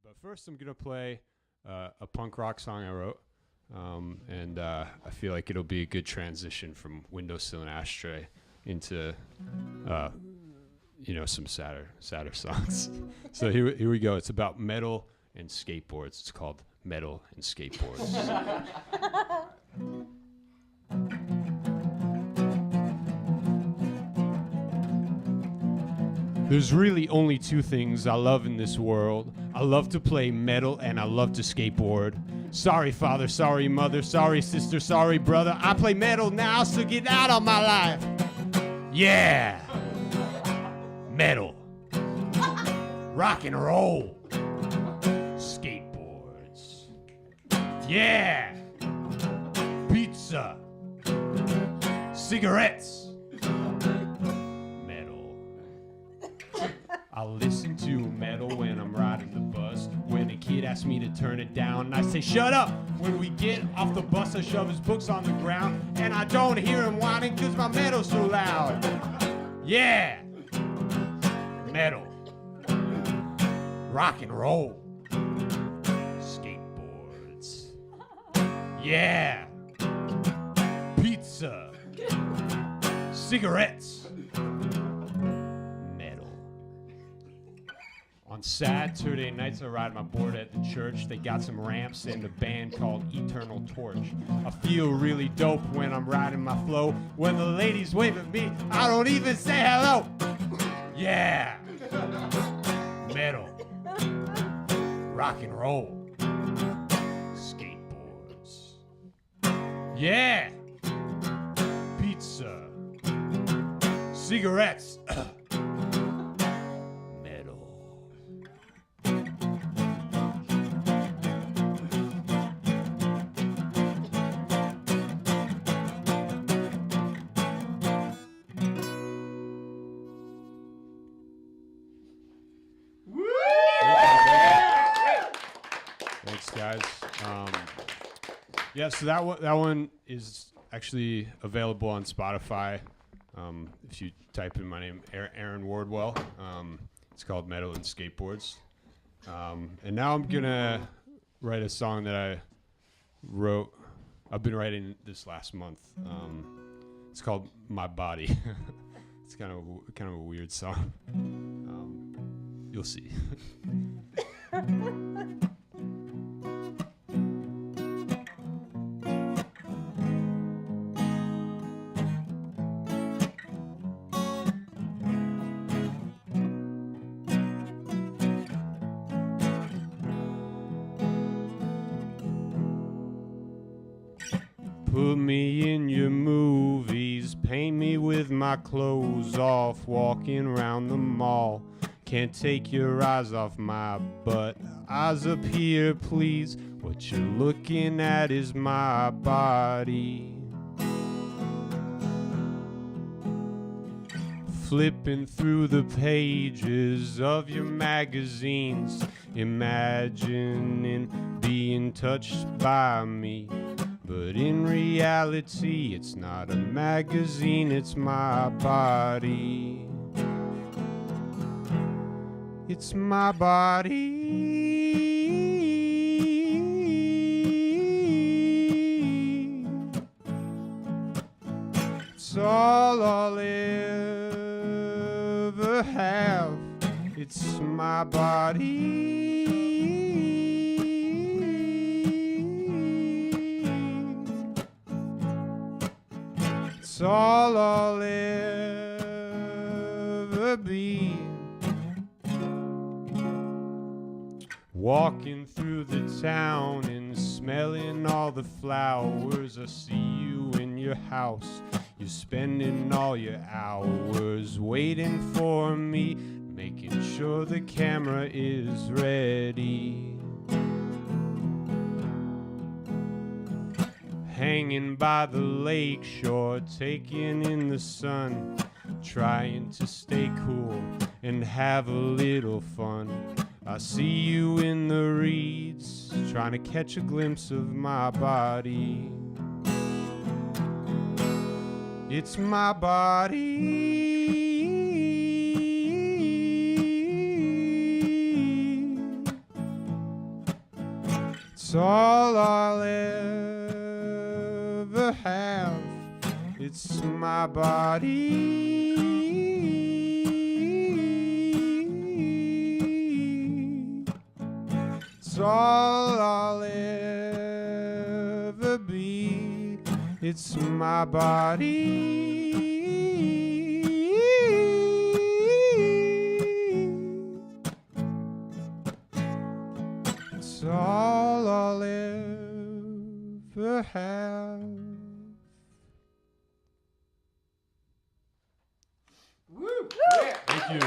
But first, I'm going to play a punk rock song I wrote. And I feel like it'll be a good transition from Windowsill and Ashtray into, some sadder songs. So here we go. It's about metal and skateboards. It's called Metal and Skateboards. There's really only two things I love in this world. I love to play metal and I love to skateboard. Sorry father, sorry mother, sorry sister, sorry brother. I play metal now, so get out of my life. Yeah. Metal. Rock and roll. Skateboards. Yeah. Pizza. Cigarettes. I listen to metal when I'm riding the bus. When a kid asks me to turn it down, I say, shut up! When we get off the bus, I shove his books on the ground, and I don't hear him whining cause my metal's so loud. Yeah! Metal. Rock and roll. Skateboards. Yeah! Pizza. Cigarettes. On Saturday nights, I ride my board at the church. They got some ramps and a band called Eternal Torch. I feel really dope when I'm riding my flow. When the ladies wave at me, I don't even say hello. Yeah. Metal. Rock and roll. Skateboards. Yeah. Pizza. Cigarettes. Guys, so that one is actually available on Spotify. If you type in my name, Aaron Wardwell, it's called Metal and Skateboards. And now I'm gonna write a song that I wrote. I've been writing this last month. It's called My Body. It's kind of a weird song. You'll see. Put me in your movies, paint me with my clothes off, walking around the mall. Can't take your eyes off my butt. Eyes up here, please. What you're looking at is my body. Flipping through the pages of your magazines, imagining being touched by me. But in reality, it's not a magazine, it's my body. It's my body. It's all I'll ever have. It's my body. It's all I'll ever be. Walking through the town and smelling all the flowers. I see you in your house. You're spending all your hours waiting for me, making sure the camera is ready. Hanging by the lake shore, taking in the sun, trying to stay cool and have a little fun. I see you in the reeds, trying to catch a glimpse of my body. It's my body. all I'll ever have. It's my body. It's all I'll ever be. It's my body. It's all I'll ever have. Woo! Yeah. Thank you.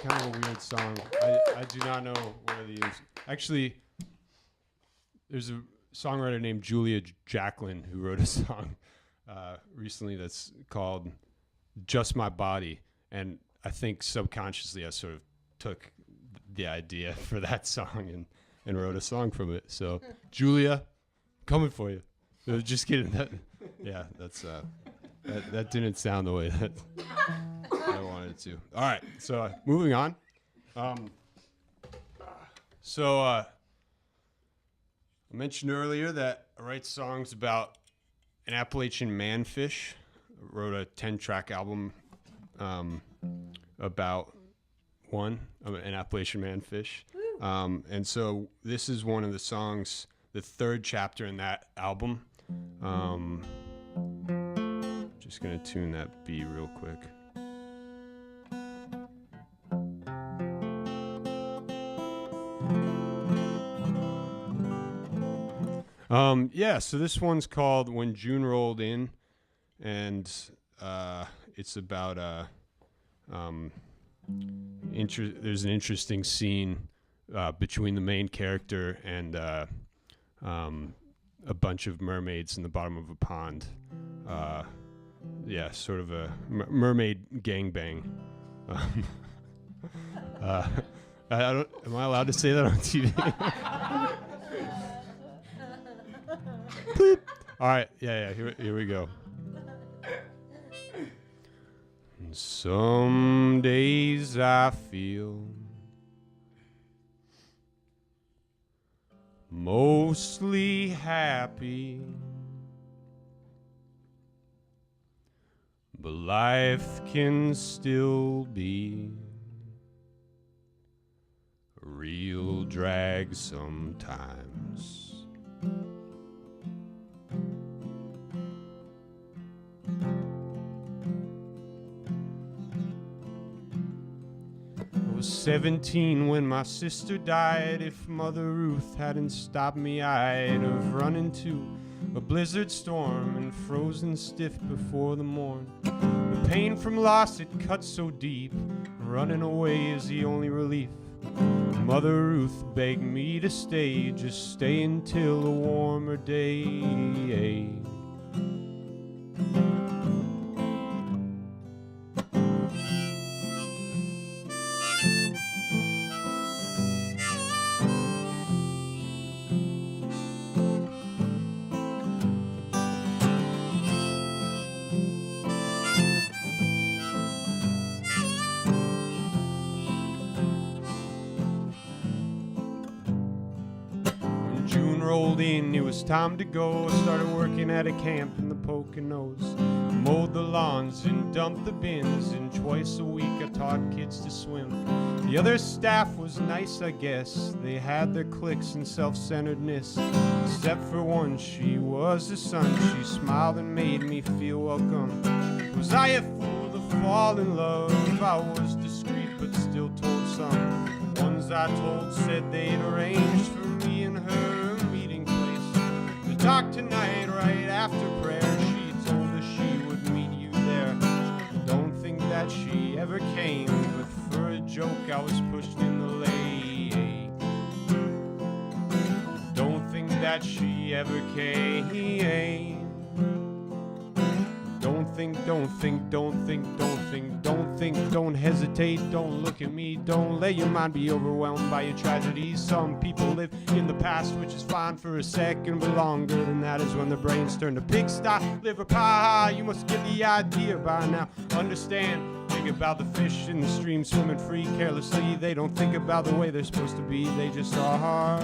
Kind of a weird song. I do not know where to use. Actually, there's a songwriter named Julia Jacqueline who wrote a song recently that's called Just My Body. And I think subconsciously I sort of took the idea for that song and wrote a song from it. So, Julia, coming for you. Just kidding. That's that didn't sound the way that I wanted it to. All right, so moving on. I mentioned earlier that I write songs about an Appalachian manfish. I wrote a 10-track album about an Appalachian manfish. And so this is one of the songs, the third chapter in that album. Just gonna tune that B real quick. So this one's called When June Rolled In, and it's about there's an interesting scene between the main character and a bunch of mermaids in the bottom of a pond. Sort of a mermaid gangbang. Am I allowed to say that on TV? Bleep. All right, here we go. Some days I feel mostly happy, but life can still be a real drag sometimes. I was 17 when my sister died. If Mother Ruth hadn't stopped me, I'd have run into a blizzard storm and frozen stiff before the morn. The pain from loss, it cuts so deep. Running away is the only relief. Mother Ruth begged me to stay, just stay until a warmer day. Rolled in, it was time to go. Started working at a camp in the Poconos. Mowed the lawns and dumped the bins, and twice a week I taught kids to swim. The other staff was nice, I guess. They had their cliques and self-centeredness. Except for one, she was the sun. She smiled and made me feel welcome. Was I a fool to fall in love? I was discreet but still told some. The ones I told said they'd arranged for me and her talk tonight right after prayer. She told us she would meet you there. Don't think that she ever came, but for a joke I was pushed in the lake. Don't think that she ever came. Don't think, don't hesitate, don't look at me, don't let your mind be overwhelmed by your tragedies. Some people live in the past, which is fine for a second, but longer than that is when their brains turn to pigsty, liver pie. You must get the idea by now, understand. Think about the fish in the stream swimming free carelessly. They don't think about the way they're supposed to be, they just are.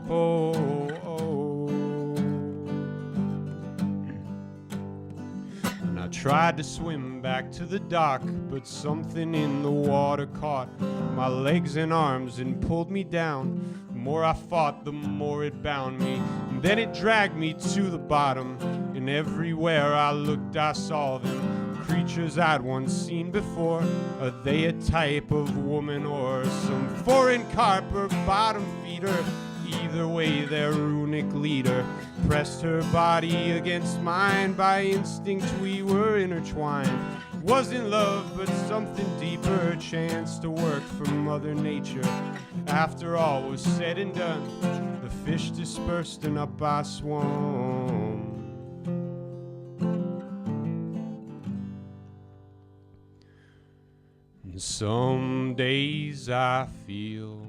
Oh, oh. And I tried to swim back to the dock, but something in the water caught my legs and arms and pulled me down. The more I fought, the more it bound me. And then it dragged me to the bottom. And everywhere I looked, I saw them. Creatures I'd once seen before. Are they a type of woman or some foreign carp or bottom feeder? Either way, their runic leader pressed her body against mine. By instinct we were intertwined. Wasn't love, but something deeper. A chance to work for Mother Nature. After all was said and done, the fish dispersed and up I swam. And some days I feel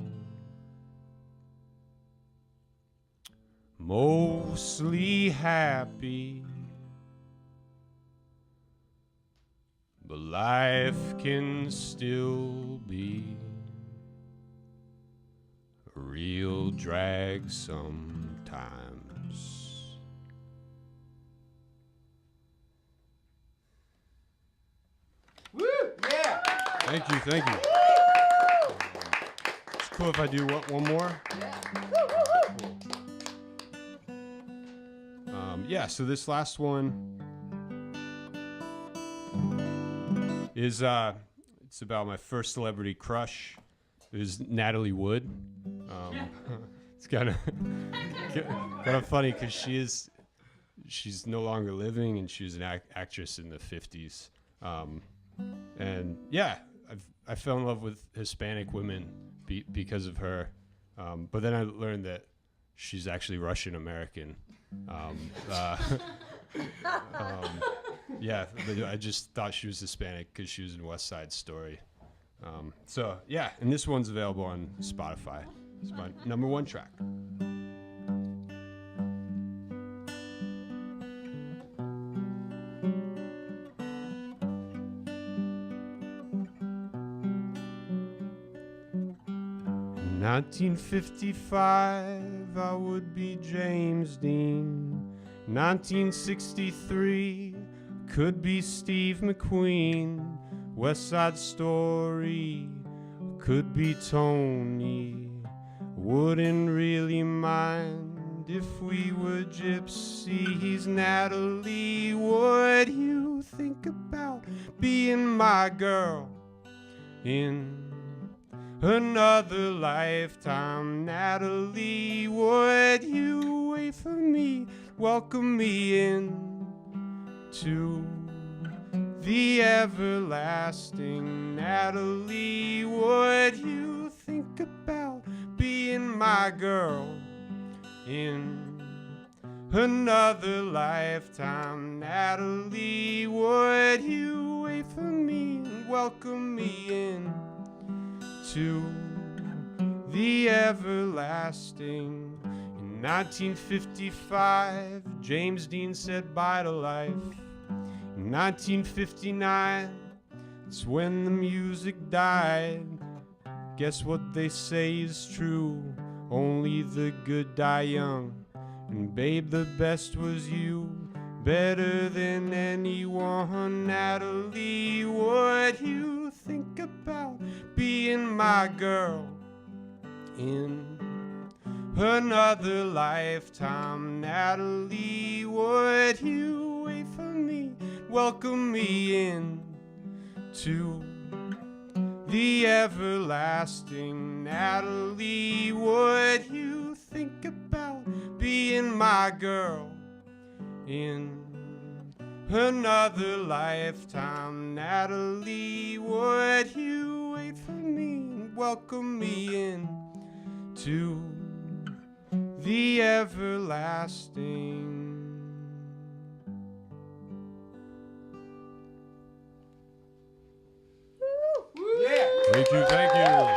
mostly happy, but life can still be a real drag sometimes. Woo! Yeah! Thank you, thank you. It's cool if I do one more. Yeah, so this last one is it's about my first celebrity crush. It was Natalie Wood. It's kind of funny because she's no longer living, and she was an actress in the 50s. And yeah, I fell in love with Hispanic women because of her. But then I learned that she's actually Russian American. Yeah, but I just thought she was Hispanic because she was in West Side Story. So yeah, and this one's available on Spotify. It's my #1 track. In 1955, I would be James Dean. 1963, could be Steve McQueen. West Side Story, could be Tony. Wouldn't really mind if we were gypsies. Natalie, would you think about being my girl in another lifetime? Natalie, would you wait for me, welcome me in to the everlasting? Natalie, would you think about being my girl in another lifetime? Natalie, would you wait for me and welcome me in to the everlasting? In 1955, James Dean said bye to life. In 1959, it's when the music died. Guess what they say is true, only the good die young. And babe, the best was you, better than anyone. Natalie, would you think about being my girl in another lifetime? Natalie, would you wait for me, welcome me in to the everlasting? Natalie, would you think about being my girl in another lifetime? Natalie, would you wait for me and welcome me in to the everlasting? Yeah! Thank you, thank you.